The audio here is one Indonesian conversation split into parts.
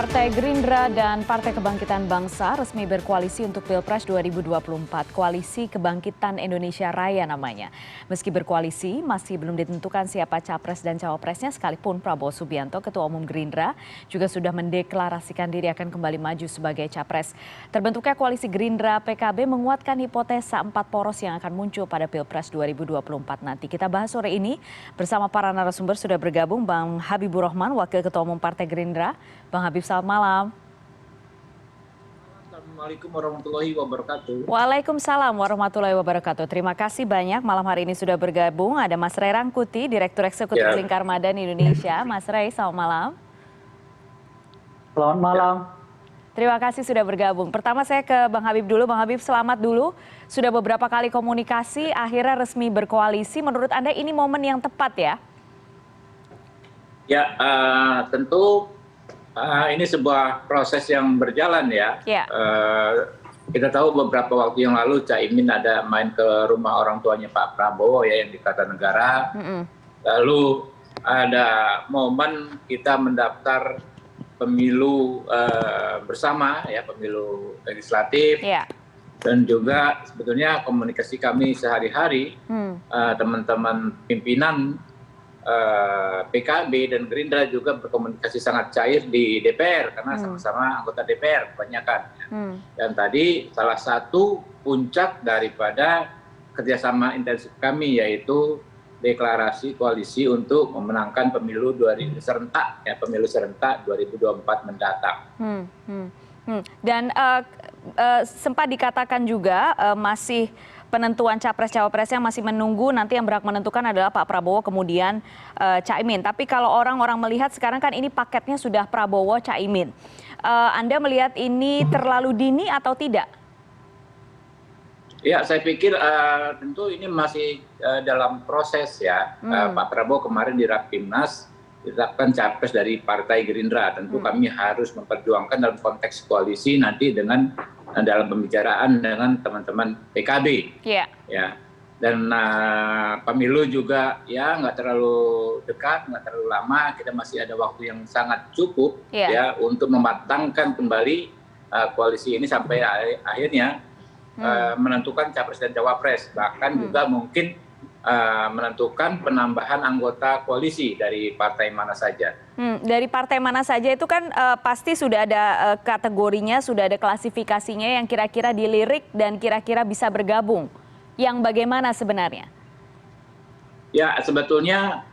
Partai Gerindra dan Partai Kebangkitan Bangsa resmi berkoalisi untuk Pilpres 2024. Koalisi Kebangkitan Indonesia Raya namanya. Meski berkoalisi, masih belum ditentukan siapa capres dan cawapresnya, sekalipun Prabowo Subianto, Ketua Umum Gerindra, juga sudah mendeklarasikan diri akan kembali maju sebagai capres. Terbentuknya koalisi Gerindra PKB menguatkan hipotesa 4 poros yang akan muncul pada Pilpres 2024 nanti. Kita bahas sore ini bersama para narasumber. Sudah bergabung Bang Habibur Rahman, Wakil Ketua Umum Partai Gerindra. Bang Habib, selamat malam. Assalamualaikum warahmatullahi wabarakatuh. Waalaikumsalam warahmatullahi wabarakatuh. Terima kasih banyak malam hari ini sudah bergabung. Ada Mas Ray Rangkuti, Direktur Eksekutif Lingkar Madani Indonesia. Mas Ray, selamat malam. Selamat malam. Terima kasih sudah bergabung. Pertama saya ke Bang Habib dulu. Bang Habib, selamat dulu. Sudah beberapa kali komunikasi, akhirnya resmi berkoalisi. Menurut Anda ini momen yang tepat ya? Ya, tentu ini sebuah proses yang berjalan ya. Kita tahu beberapa waktu yang lalu Caimin ada main ke rumah orang tuanya Pak Prabowo ya yang di Kartanegara. Lalu ada momen kita mendaftar pemilu bersama ya, pemilu legislatif. Dan juga sebetulnya komunikasi kami sehari-hari teman-teman pimpinan PKB dan Gerindra juga berkomunikasi sangat cair di DPR karena sama-sama anggota DPR kebanyakan. Dan tadi salah satu puncak daripada kerjasama intensif kami yaitu deklarasi koalisi untuk memenangkan pemilu pemilu serentak 2024 mendatang. Dan sempat dikatakan juga masih penentuan capres-cawapresnya masih menunggu, nanti yang berhak menentukan adalah Pak Prabowo kemudian Caimin. Tapi kalau orang-orang melihat sekarang kan ini paketnya sudah Prabowo Caimin. Anda melihat ini terlalu dini atau tidak? Ya, saya pikir tentu ini masih dalam proses ya. Pak Prabowo kemarin di Rapimnas ditetapkan capres dari Partai Gerindra. Tentu kami harus memperjuangkan dalam konteks koalisi nanti dengan dalam pembicaraan dengan teman-teman PKB. Ya. Dan pemilu juga ya nggak terlalu dekat, nggak terlalu lama. Kita masih ada waktu yang sangat cukup ya untuk mematangkan kembali koalisi ini sampai akhirnya menentukan capres dan cawapres. Bahkan juga mungkin menentukan penambahan anggota koalisi dari partai mana saja. Dari partai mana saja itu kan pasti sudah ada kategorinya, sudah ada klasifikasinya yang kira-kira dilirik dan kira-kira bisa bergabung. Yang bagaimana sebenarnya? Ya, sebetulnya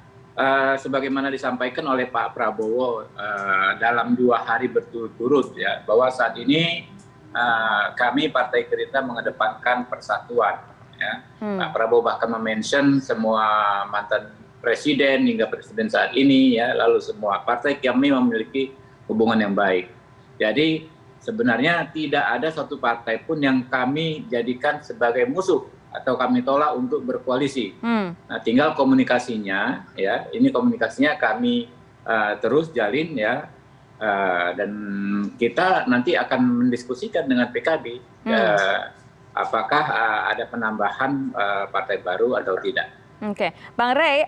sebagaimana disampaikan oleh Pak Prabowo dalam 2 hari berturut-turut ya, bahwa saat ini kami Partai Gerindra mengedepankan persatuan. Ya. Pak Prabowo bahkan mention semua mantan presiden hingga presiden saat ini ya, lalu semua partai kami memiliki hubungan yang baik. Jadi sebenarnya tidak ada satu partai pun yang kami jadikan sebagai musuh atau kami tolak untuk berkoalisi. Nah, tinggal komunikasinya ya, ini komunikasinya kami terus jalin ya, dan kita nanti akan mendiskusikan dengan PKB. Apakah ada penambahan partai baru atau tidak. Oke, Bang Ray,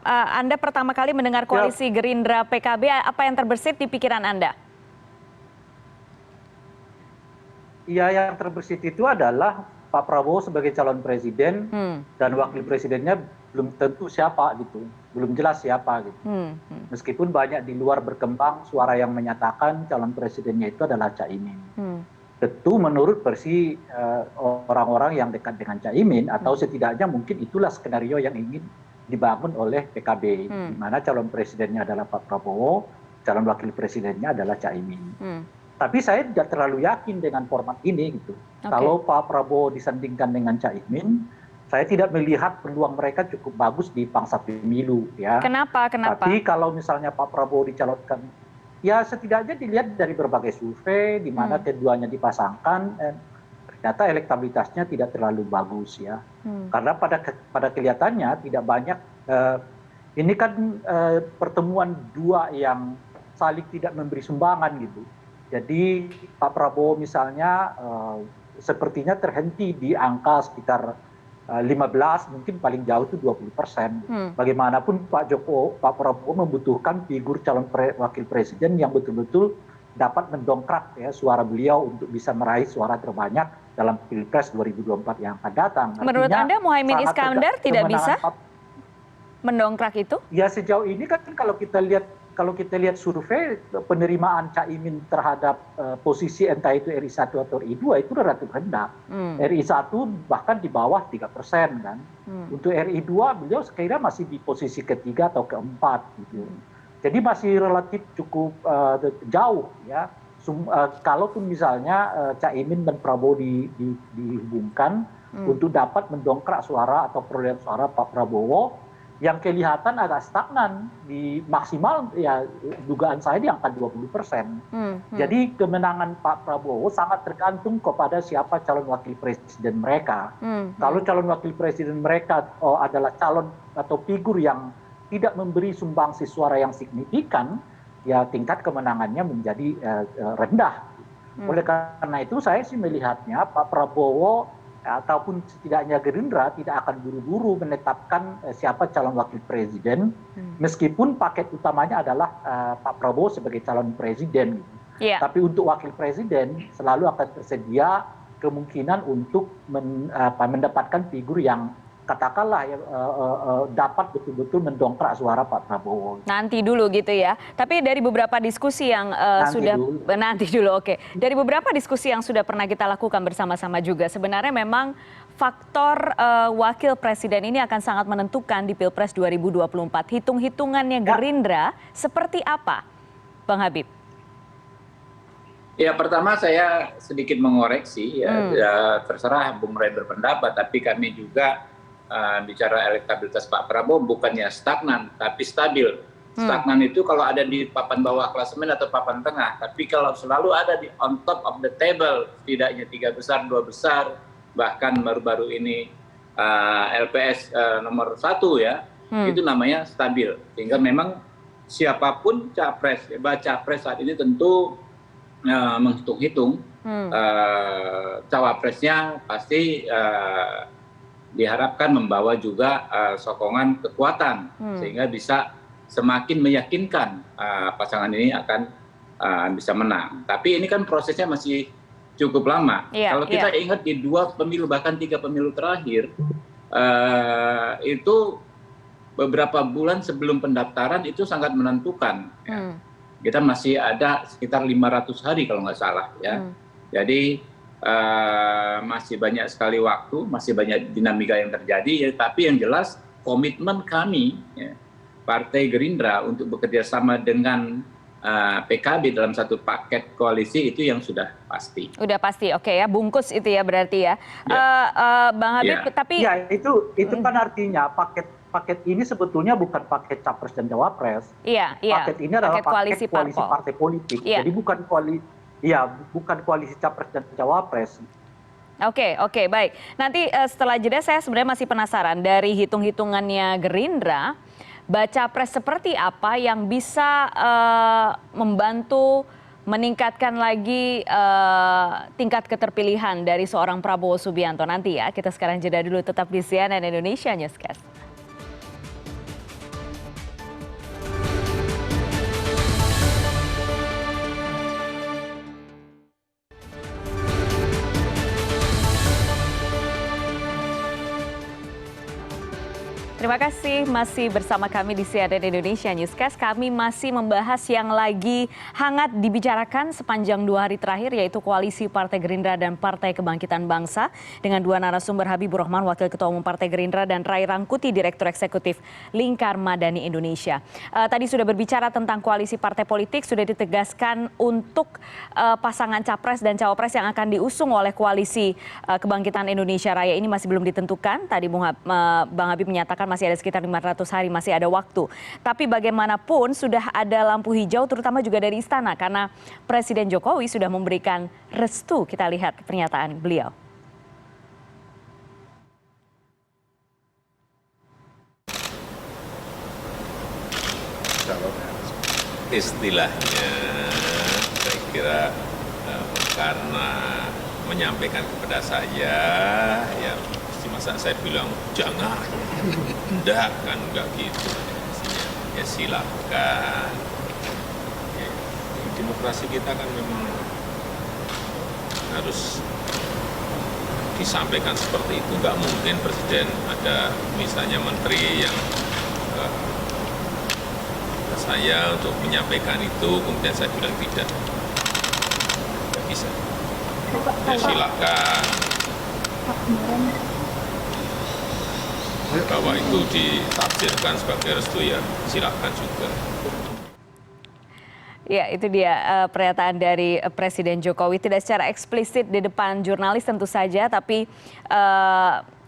Anda pertama kali mendengar koalisi Gerindra PKB, apa yang terbersit di pikiran Anda? Ya, yang terbersit itu adalah Pak Prabowo sebagai calon presiden dan wakil presidennya belum tentu siapa gitu, belum jelas siapa gitu. Meskipun banyak di luar berkembang suara yang menyatakan calon presidennya itu adalah Caimin. Tentu menurut versi orang-orang yang dekat dengan Caimin atau setidaknya mungkin itulah skenario yang ingin dibangun oleh PKB, di mana calon presidennya adalah Pak Prabowo, calon wakil presidennya adalah Caimin. Tapi saya tidak terlalu yakin dengan format ini gitu. Kalau Pak Prabowo disandingkan dengan Caimin, saya tidak melihat peluang mereka cukup bagus di pangsa pemilu ya. Kenapa? Tapi kalau misalnya Pak Prabowo dicalonkan, ya setidaknya dilihat dari berbagai survei di mana keduanya dipasangkan, ternyata elektabilitasnya tidak terlalu bagus ya. Karena pada kelihatannya tidak banyak, ini kan pertemuan dua yang saling tidak memberi sumbangan gitu. Jadi Pak Prabowo misalnya sepertinya terhenti di angka sekitar 15, mungkin paling jauh itu 20%. Bagaimanapun Pak Prabowo membutuhkan figur calon wakil presiden yang betul-betul dapat mendongkrak ya suara beliau untuk bisa meraih suara terbanyak dalam Pilpres 2024 yang akan datang. Menurut Anda Muhaimin Iskandar tidak bisa mendongkrak itu? Ya sejauh ini kan kalau kita lihat survei penerimaan Caimin terhadap posisi entah itu RI 1 atau RI 2 itu relatif rendah. RI 1 bahkan di bawah 3% kan. Untuk RI 2 beliau sekiranya masih di posisi ketiga atau keempat gitu. Jadi masih relatif cukup jauh ya. Kalaupun misalnya Caimin dan Prabowo dihubungkan untuk dapat mendongkrak suara atau perolehan suara Pak Prabowo yang kelihatan agak stagnan di maksimal ya dugaan saya di angka 20%. Jadi kemenangan Pak Prabowo sangat tergantung kepada siapa calon wakil presiden mereka. Kalau calon wakil presiden mereka adalah calon atau figur yang tidak memberi sumbangsi suara yang signifikan, ya tingkat kemenangannya menjadi rendah. Oleh karena itu saya sih melihatnya Pak Prabowo ataupun setidaknya Gerindra tidak akan buru-buru menetapkan siapa calon wakil presiden, meskipun paket utamanya adalah Pak Prabowo sebagai calon presiden. Yeah. Tapi untuk wakil presiden selalu akan tersedia kemungkinan untuk mendapatkan figur yang katakanlah dapat betul-betul mendongkrak suara Pak Prabowo. Nanti dulu gitu ya. Tapi dari beberapa diskusi yang nanti dulu oke. Dari beberapa diskusi yang sudah pernah kita lakukan bersama-sama juga, sebenarnya memang faktor wakil presiden ini akan sangat menentukan di Pilpres 2024. Hitung-hitungannya Gerindra seperti apa, Bang Habib? Ya, pertama saya sedikit mengoreksi ya, terserah Bung Rey berpendapat, tapi kami juga bicara elektabilitas Pak Prabowo bukannya stagnan tapi stabil. Stagnan itu kalau ada di papan bawah klasemen atau papan tengah, tapi kalau selalu ada di on top of the table, tidaknya 3 besar 2 besar, bahkan baru-baru ini LPS nomor 1 ya, itu namanya stabil. Sehingga memang siapapun capres, capres saat ini tentu menghitung-hitung cawapresnya pasti diharapkan membawa juga sokongan kekuatan sehingga bisa semakin meyakinkan pasangan ini akan bisa menang. Tapi ini kan prosesnya masih cukup lama. Kalau kita ingat di 2 pemilu bahkan 3 pemilu terakhir itu beberapa bulan sebelum pendaftaran itu sangat menentukan. Kita masih ada sekitar 500 hari kalau nggak salah ya. Jadi masih banyak sekali waktu, masih banyak dinamika yang terjadi, ya, tapi yang jelas komitmen kami, ya, Partai Gerindra untuk bekerja sama dengan PKB dalam satu paket koalisi itu yang sudah pasti. Udah pasti, oke ya, bungkus itu ya berarti ya. Bang Habib, tapi ya itu kan artinya paket ini sebetulnya bukan paket capres dan cawapres. Iya. Paket ini adalah paket koalisi partai politik. Jadi bukan koalisi capres dan cawapres. Oke, baik. Nanti setelah jeda saya sebenarnya masih penasaran dari hitung-hitungannya Gerindra, baca pres seperti apa yang bisa membantu meningkatkan lagi tingkat keterpilihan dari seorang Prabowo Subianto nanti ya. Kita sekarang jeda dulu, tetap di CNN Indonesia Newscast. Terima kasih masih bersama kami di CNN Indonesia Newscast. Kami masih membahas yang lagi hangat dibicarakan sepanjang 2 hari terakhir, yaitu koalisi Partai Gerindra dan Partai Kebangkitan Bangsa dengan 2 narasumber, Habibur Rahman, Wakil Ketua Umum Partai Gerindra, dan Ray Rangkuti, Direktur Eksekutif Lingkar Madani Indonesia. Tadi sudah berbicara tentang koalisi partai politik, sudah ditegaskan untuk pasangan capres dan cawapres yang akan diusung oleh koalisi Kebangkitan Indonesia Raya ini masih belum ditentukan. Tadi Bang Habib menyatakan masih ada sekitar 500 hari, masih ada waktu. Tapi bagaimanapun sudah ada lampu hijau terutama juga dari istana karena Presiden Jokowi sudah memberikan restu. Kita lihat pernyataan beliau. Kalau istilahnya saya kira karena menyampaikan kepada saya ya masa saya bilang jangan, enggak kan, enggak gitu. Ya silakan. demokrasi kita kan memang harus disampaikan seperti itu. Nggak mungkin presiden ada misalnya menteri yang ke saya untuk menyampaikan itu, kemudian saya bilang tidak. Nggak bisa. Ya silakan. Bahwa itu ditafsirkan sebagai restu ya silakan juga. Ya, itu dia pernyataan dari Presiden Jokowi, tidak secara eksplisit di depan jurnalis tentu saja, tapi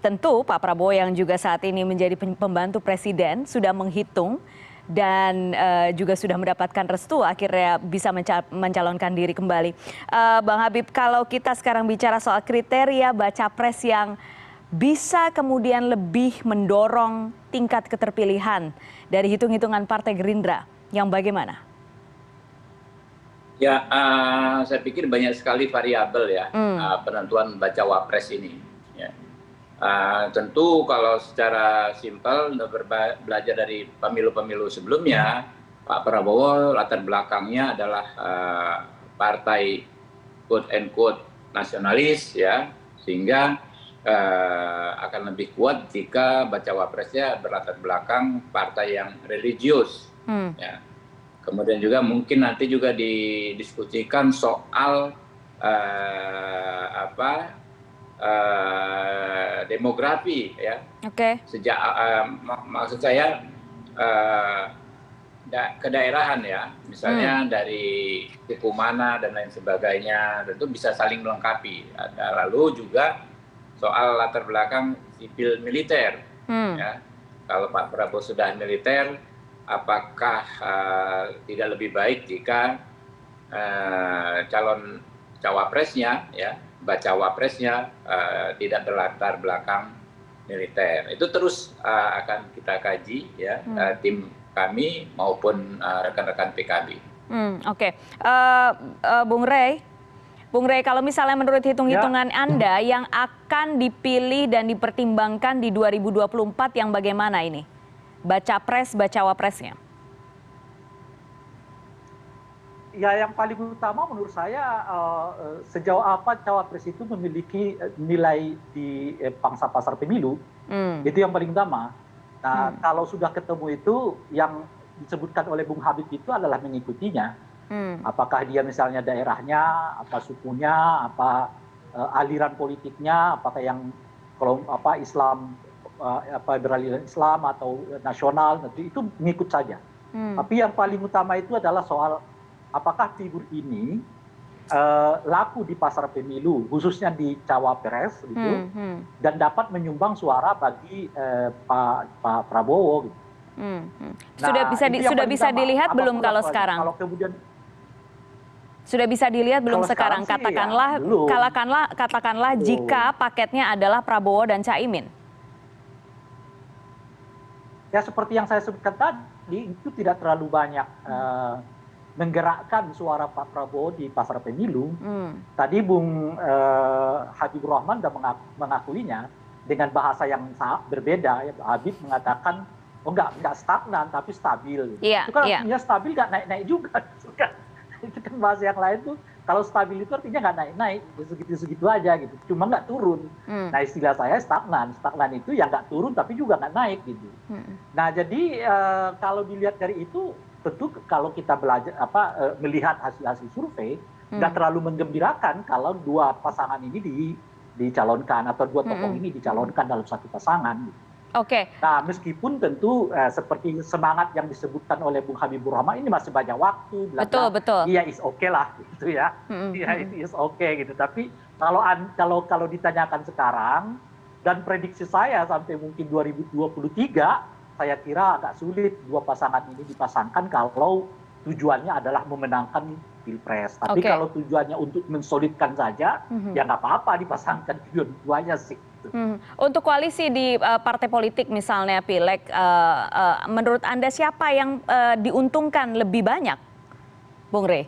tentu Pak Prabowo yang juga saat ini menjadi pembantu Presiden sudah menghitung dan juga sudah mendapatkan restu akhirnya bisa mencalonkan diri kembali. Bang Habib, kalau kita sekarang bicara soal kriteria baca pres yang bisa kemudian lebih mendorong tingkat keterpilihan dari hitung-hitungan Partai Gerindra, yang bagaimana? Ya, saya pikir banyak sekali variabel ya penentuan bacawa pres ini. Ya. Tentu kalau secara simpel belajar dari pemilu-pemilu sebelumnya, Pak Prabowo latar belakangnya adalah partai quote and quote nasionalis ya, sehingga akan lebih kuat jika bacawa presnya berlatar belakang partai yang religius. Ya. Kemudian juga mungkin nanti juga didiskusikan soal demografi ya. Oke. Sejak maksud saya kedaerahan ya, misalnya dari suku mana dan lain sebagainya, tentu bisa saling melengkapi. Lalu juga soal latar belakang sipil militer. Ya. Kalau Pak Prabowo sudah militer, apakah tidak lebih baik jika calon cawapresnya, ya, bacawa presnya tidak berlatar belakang militer? Itu terus akan kita kaji, ya, tim kami maupun rekan-rekan PKB. Oke. Bung Rey, kalau misalnya menurut hitung-hitungan Anda yang akan dipilih dan dipertimbangkan di 2024 yang bagaimana ini? Baca pres, bacawa presnya? Ya, yang paling utama menurut saya sejauh apa cawapres itu memiliki nilai di pangsa pasar pemilu, itu yang paling utama. Nah, kalau sudah ketemu itu, yang disebutkan oleh Bung Habib itu adalah mengikutinya. Apakah dia misalnya daerahnya, apa sukunya, apa aliran politiknya, apakah yang Islam, beraliran Islam atau nasional, itu mengikut saja. Tapi yang paling utama itu adalah soal apakah figur ini laku di pasar pemilu, khususnya di cawapres, gitu, dan dapat menyumbang suara bagi Pak Prabowo. Gitu. Sudah bisa dilihat belum kalau sekarang? Kalau kemudian sudah bisa dilihat belum sekarang? Sih, katakanlah, ya, katakanlah jika paketnya adalah Prabowo dan Caimin. Ya, seperti yang saya sebutkan tadi, itu tidak terlalu banyak menggerakkan suara Pak Prabowo di pasar pemilu. Tadi Bung Habibur Rahman sudah mengakuinya dengan bahasa yang berbeda. Ya, Habib mengatakan, oh enggak stagnan, tapi stabil. Iya, itu kan artinya stabil nggak naik-naik juga. Itu kan bahasa yang lain tuh, kalau stabil itu artinya nggak naik-naik, segitu-segitu aja gitu. Cuma nggak turun. Nah, istilah saya stagnan. Stagnan itu yang nggak turun tapi juga nggak naik gitu. Nah, jadi kalau dilihat dari itu, tentu kalau kita melihat hasil-hasil survei, nggak terlalu menggembirakan kalau dua pasangan ini dicalonkan atau dua tokoh ini dicalonkan dalam satu pasangan. Gitu. Oke. Nah, meskipun tentu seperti semangat yang disebutkan oleh Bung Habibur Rahman ini masih banyak waktu. Betul. Iya, is oke lah, gitu ya. Iya, is oke gitu. Tapi kalau ditanyakan sekarang, dan prediksi saya sampai mungkin 2023, saya kira agak sulit dua pasangan ini dipasangkan kalau tujuannya adalah memenangkan Pilpres. Tapi kalau tujuannya untuk mensolidkan saja, ya nggak apa-apa dipasangkan dua-duanya sih. Untuk koalisi di partai politik misalnya Pileg, menurut Anda siapa yang diuntungkan lebih banyak, Bung Rey?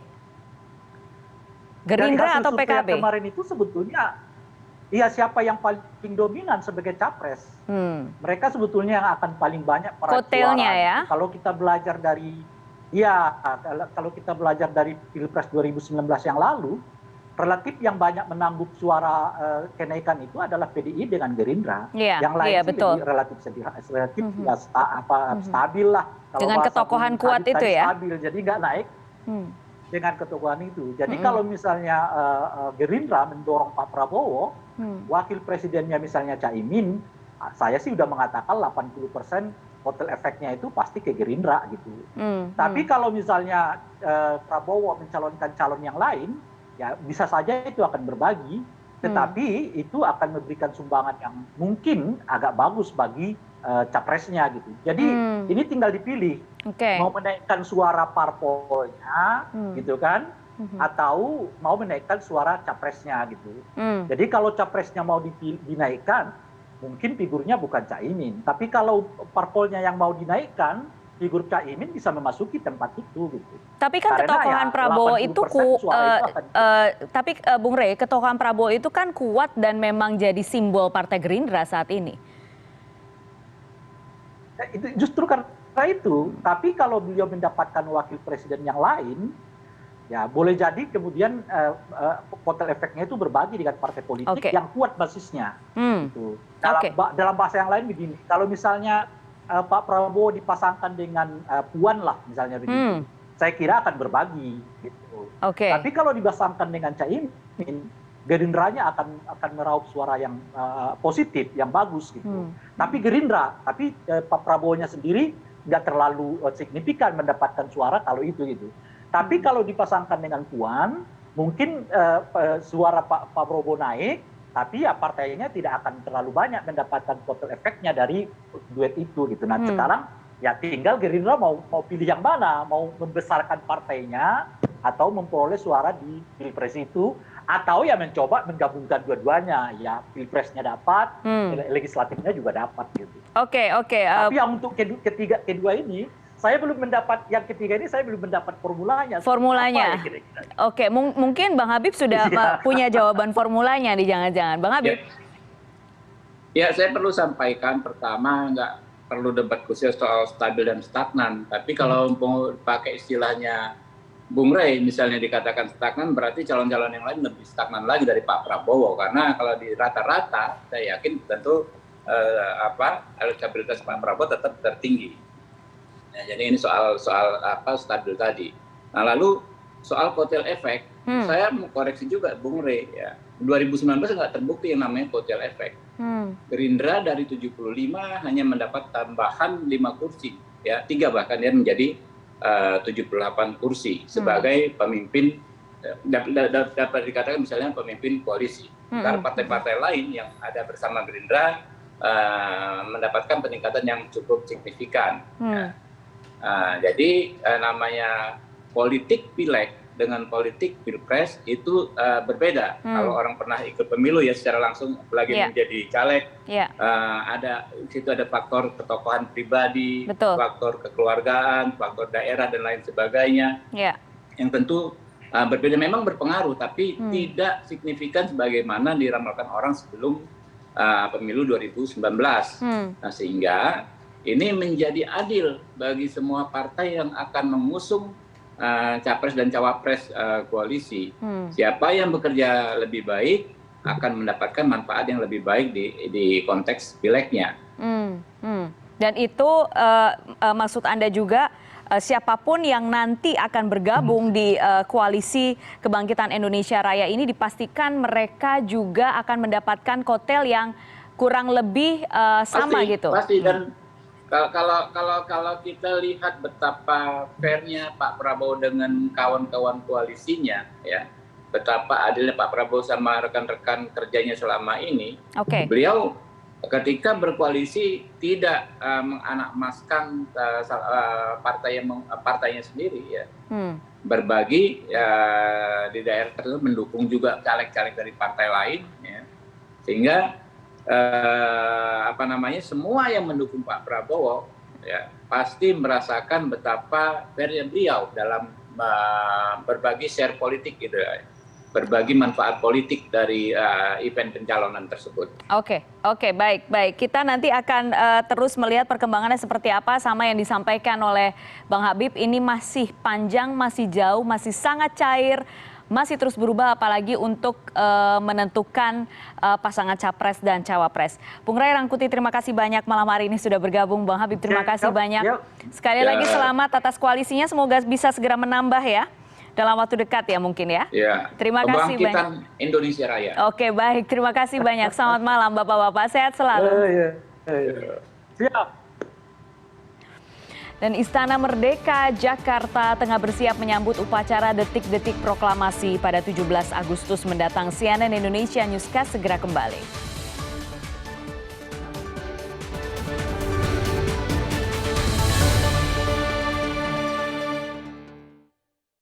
Gerindra atau PKB? Kemarin itu sebetulnya, iya, siapa yang paling dominan sebagai capres? Mereka sebetulnya yang akan paling banyak meraih suara. Ya? Kalau kita belajar dari Iya, kalau kita belajar dari Pilpres 2019 yang lalu, relatif yang banyak menangguk suara kenaikan itu adalah PDI dengan Gerindra. Iya, Yang lain iya sih betul. lebih relatif ya, stabil lah. Kalau Dengan bahasa ketokohan Bung kuat Habib itu tadi ya? stabil, jadi nggak naik Hmm. dengan ketokohan itu. Jadi kalau misalnya Gerindra mendorong Pak Prabowo, wakil presidennya misalnya Caimin, saya sih udah mengatakan 80% kotel efeknya itu pasti ke Gerindra gitu. Tapi kalau misalnya Prabowo mencalonkan calon yang lain, ya bisa saja itu akan berbagi, tetapi itu akan memberikan sumbangan yang mungkin agak bagus bagi capresnya gitu. Jadi ini tinggal dipilih, mau menaikkan suara parpolnya gitu kan, atau mau menaikkan suara capresnya gitu. Jadi kalau capresnya mau dinaikkan, mungkin figurnya bukan Caimin. Tapi kalau parpolnya yang mau dinaikkan, figur Caimin bisa memasuki tempat itu gitu. Tapi kan Karena ketokohan ya, Prabowo itu 80% suara itu akan tapi Bung Rey, ketokohan Prabowo itu kan kuat dan memang jadi simbol Partai Gerindra saat ini. itu justru karena itu. Tapi kalau beliau mendapatkan wakil presiden yang lain, ya boleh jadi kemudian kotel efeknya itu berbagi dengan partai politik yang kuat basisnya. Gitu. Dalam bahasa yang lain begini, kalau misalnya Pak Prabowo dipasangkan dengan Puan lah misalnya begitu, saya kira akan berbagi. Gitu. Tapi kalau dipasangkan dengan Caimin, Gerindranya akan meraup suara yang positif, yang bagus gitu. Tapi Pak Prabowo-nya sendiri nggak terlalu signifikan mendapatkan suara kalau itu gitu. Tapi kalau dipasangkan dengan Puan, mungkin suara Pak Prabowo naik, tapi ya partainya tidak akan terlalu banyak mendapatkan kotel efeknya dari duet itu gitu. Nah sekarang ya tinggal Gerindra mau pilih yang mana, mau membesarkan partainya atau memperoleh suara di Pilpres itu, atau ya mencoba menggabungkan dua-duanya, ya Pilpresnya dapat, legislatifnya juga dapat gitu. Tapi yang untuk kedua ini, saya belum mendapat, yang ketiga ini saya belum mendapat formulanya. Mungkin Bang Habib sudah punya jawaban formulanya nih, jangan-jangan. Bang Habib. Ya, saya perlu sampaikan pertama, nggak perlu debat khusus soal stabil dan stagnan. Tapi kalau mau pakai istilahnya Bung Rey, misalnya dikatakan stagnan, berarti calon-calon yang lain lebih stagnan lagi dari Pak Prabowo. Karena kalau di rata-rata, saya yakin tentu elektabilitas Pak Prabowo tetap tertinggi. Nah, jadi ini soal stabil tadi. Nah, lalu soal kotel efek, saya mau koreksi juga Bung Rey. Ya. 2019 nggak terbukti yang namanya kotel efek. Gerindra dari 75 hanya mendapat tambahan 5 kursi, ya 3 bahkan dia menjadi 78 kursi sebagai pemimpin, dapat dikatakan misalnya pemimpin koalisi. Karena partai-partai lain yang ada bersama Gerindra mendapatkan peningkatan yang cukup signifikan. Jadi namanya politik pileg dengan politik pilpres itu berbeda. Kalau orang pernah ikut pemilu ya secara langsung, apalagi menjadi caleg, situ ada faktor ketokohan pribadi, faktor kekeluargaan, faktor daerah dan lain sebagainya, yang tentu berbeda, memang berpengaruh, tapi tidak signifikan sebagaimana diramalkan orang sebelum pemilu 2019. Nah, sehingga ini menjadi adil bagi semua partai yang akan mengusung capres dan cawapres koalisi. Siapa yang bekerja lebih baik akan mendapatkan manfaat yang lebih baik di konteks pilegnya. Dan itu maksud Anda juga siapapun yang nanti akan bergabung di koalisi Kebangkitan Indonesia Raya ini dipastikan mereka juga akan mendapatkan kotel yang kurang lebih sama gitu. Pasti. Dan kalau kita lihat betapa fairnya Pak Prabowo dengan kawan-kawan koalisinya, ya, betapa adilnya Pak Prabowo sama rekan-rekan kerjanya selama ini, beliau ketika berkoalisi tidak menganakmaskan partainya sendiri, ya, berbagi di daerah tersebut, mendukung juga caleg-caleg dari partai lain, ya, sehingga semua yang mendukung Pak Prabowo ya pasti merasakan betapa fairnya beliau dalam berbagi share politik gitu ya. berbagi manfaat politik dari event pencalonan tersebut. Oke, baik. Kita nanti akan terus melihat perkembangannya seperti apa, sama yang disampaikan oleh Bang Habib, ini masih panjang, masih jauh, masih sangat cair, masih terus berubah, apalagi untuk menentukan pasangan capres dan cawapres. Bung Ray Rangkuti, terima kasih banyak malam hari ini sudah bergabung. Bang Habib, terima kasih banyak. Sekali lagi selamat atas koalisinya, semoga bisa segera menambah ya. Dalam waktu dekat ya mungkin ya. Ya. Terima kasih banyak. Kebangkitan Indonesia Raya. Oke, baik. Terima kasih banyak. Selamat malam Bapak-bapak. Sehat selalu. Siap. Dan Istana Merdeka Jakarta tengah bersiap menyambut upacara detik-detik proklamasi pada 17 Agustus mendatang. CNN Indonesia Newscast segera kembali.